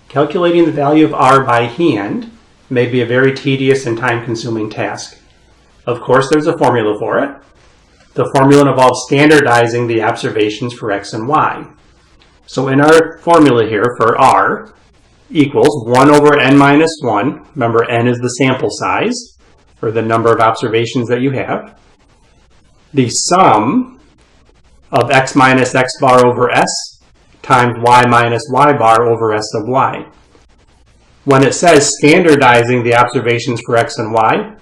calculating the value of R by hand may be a very tedious and time-consuming task. Of course, there's a formula for it. The formula involves standardizing the observations for X and Y. So in our formula here for R equals 1 over n minus 1. Remember, n is the sample size, or the number of observations that you have. The sum of x minus x bar over s times y minus y bar over s of y. When it says standardizing the observations for x and y,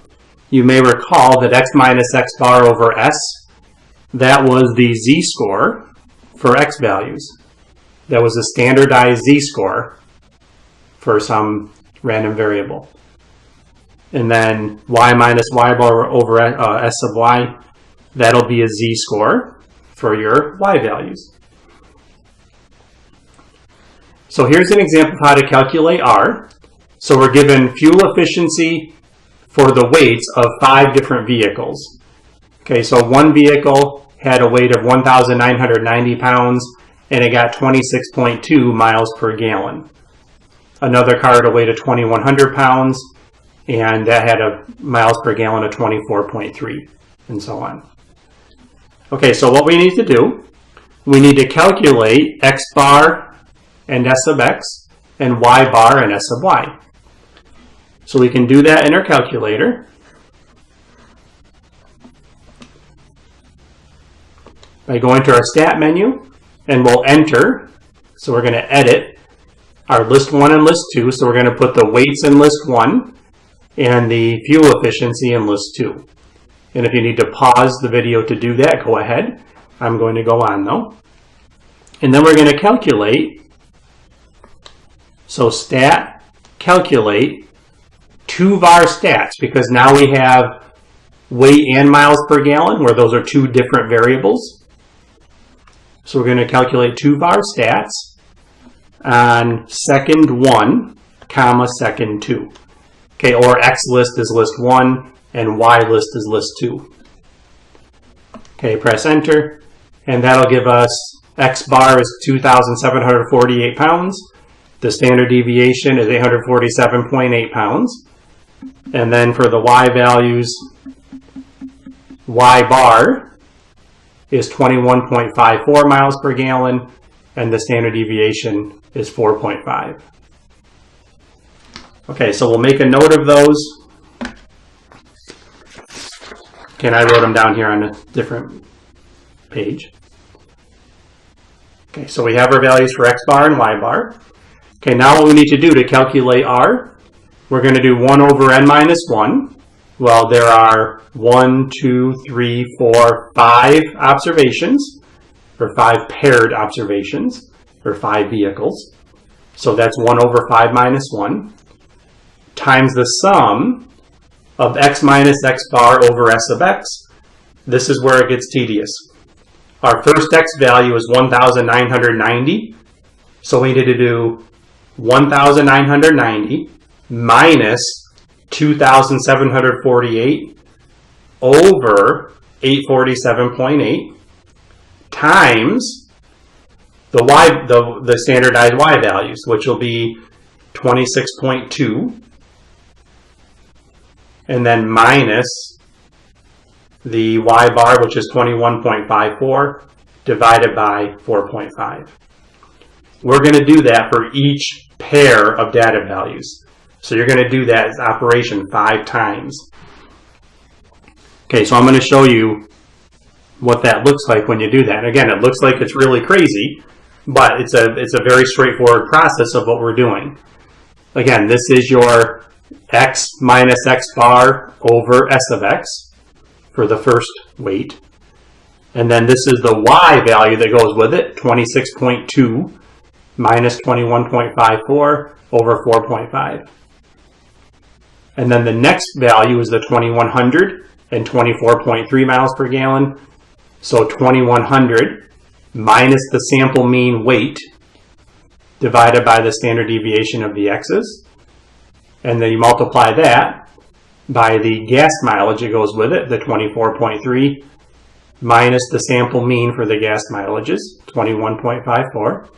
you may recall that x minus x bar over s, that was the z-score for x values. That was a standardized z-score for some random variable. And then y minus y bar over s of y, that'll be a z-score for your y values. So here's an example of how to calculate R. So we're given fuel efficiency for the weights of 5 different vehicles. Okay, so one vehicle had a weight of 1,990 pounds and it got 26.2 miles per gallon. Another car had a weight of 2,100 pounds and that had a miles per gallon of 24.3, and so on. Okay, so what we need to do, we need to calculate x bar and s of x and y bar and s of y. So we can do that in our calculator by going to our stat menu, and we'll enter. So we're going to edit our list 1 and list 2. So we're going to put the weights in list 1 and the fuel efficiency in list 2. And if you need to pause the video to do that, go ahead. I'm going to go on though. And then we're going to calculate. So stat, calculate, 2 var stats, because now we have weight and miles per gallon, where those are 2 different variables. So we're going to calculate 2 var stats on second 1, comma, second 2. Okay, or X list is list 1 and Y list is list 2. Okay, press enter, and that'll give us X bar is 2,748 pounds. The standard deviation is 847.8 pounds. And then for the Y values, Y bar is 21.54 miles per gallon, and the standard deviation is 4.5. Okay, so we'll make a note of those. Okay, and I wrote them down here on a different page. Okay, so we have our values for X bar and Y bar. Okay, now what we need to do to calculate R, we're going to do 1 over n minus 1. Well, there are 1, 2, 3, 4, 5 observations, or 5 paired observations, or 5 vehicles. So that's 1 over 5 minus 1, times the sum of x minus x bar over s of x. This is where it gets tedious. Our first x value is 1,990, so we need to do 1,990 minus 2,748 over 847.8 times the standardized y values, which will be 26.2, and then minus the y bar, which is 21.54, divided by 4.5. We're going to do that for each pair of data values. So you're going to do that as operation 5 times. Okay, so I'm going to show you what that looks like when you do that. And again, it looks like it's really crazy, but it's a very straightforward process of what we're doing. Again, this is your x minus x bar over s of x for the first weight. And then this is the y value that goes with it, 26.2 minus 21.54 over 4.5. And then the next value is the 2100 and 24.3 miles per gallon. So 2100 minus the sample mean weight divided by the standard deviation of the x's. And then you multiply that by the gas mileage that goes with it, the 24.3, minus the sample mean for the gas mileages, 21.54,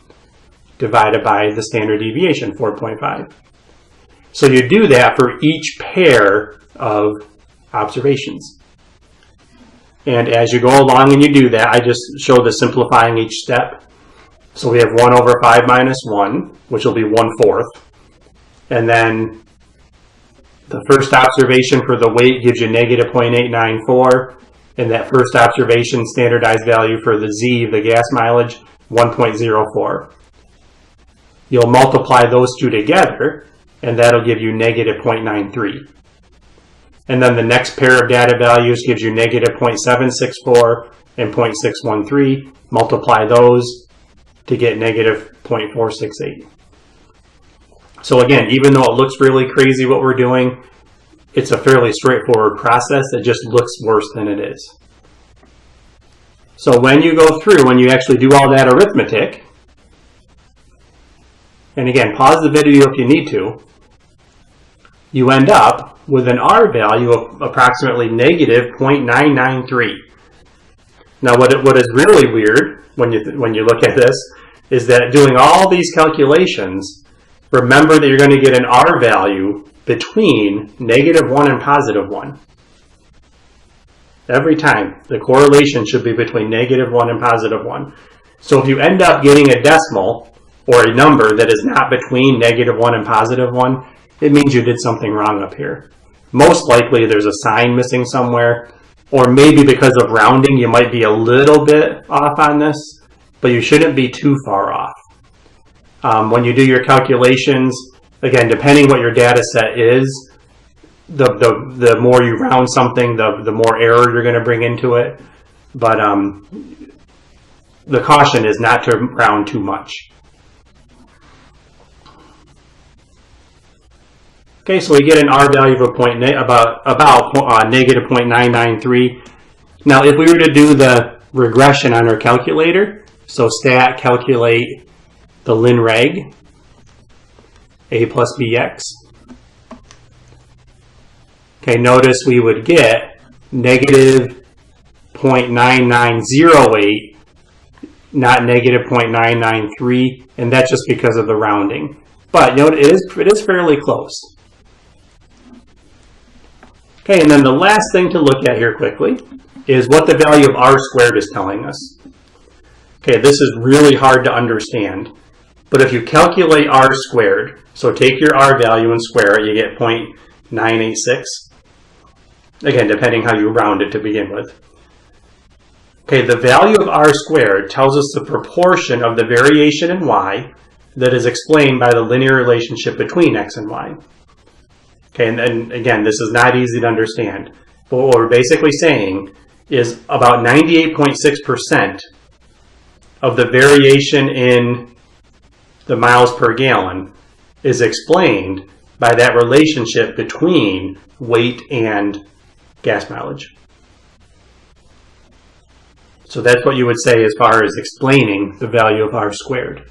divided by the standard deviation, 4.5. So you do that for each pair of observations. And as you go along and you do that, I just show the simplifying each step. So we have 1 over 5 minus 1, which will be 1/4. And then the first observation for the weight gives you negative 0.894. And that first observation standardized value for the Z, the gas mileage, 1.04. You'll multiply those two together, and that'll give you negative 0.93. And then the next pair of data values gives you negative 0.764 and 0.613. Multiply those to get negative 0.468. So again, even though it looks really crazy what we're doing, it's a fairly straightforward process. It just looks worse than it is. So when you go through, when you actually do all that arithmetic, and again, pause the video if you need to, you end up with an R value of approximately negative 0.993. Now what is really weird when you look at this is that doing all these calculations, remember that you're going to get an R value between -1 and +1. Every time, the correlation should be between -1 and +1. So if you end up getting a decimal or a number that is not between -1 and +1, it means you did something wrong up here. Most likely there's a sign missing somewhere, or maybe because of rounding you might be a little bit off on this, but you shouldn't be too far off. When you do your calculations, again, depending what your data set is, the more you round something, the more error you're going to bring into it. But the caution is not to round too much. Okay, so we get an R value of about negative 0.993. Now, if we were to do the regression on our calculator, so stat calculate the ln reg, A plus BX. Okay, notice we would get negative 0.9908, not negative 0.993, and that's just because of the rounding. But you know, it is fairly close. Okay, and then the last thing to look at here quickly is what the value of R squared is telling us. Okay, this is really hard to understand, but if you calculate R squared, so take your R value and square it, you get 0.986. Again, depending how you round it to begin with. Okay, the value of R squared tells us the proportion of the variation in Y that is explained by the linear relationship between X and Y. Okay, and again, this is not easy to understand. But what we're basically saying is about 98.6% of the variation in the miles per gallon is explained by that relationship between weight and gas mileage. So that's what you would say as far as explaining the value of R squared.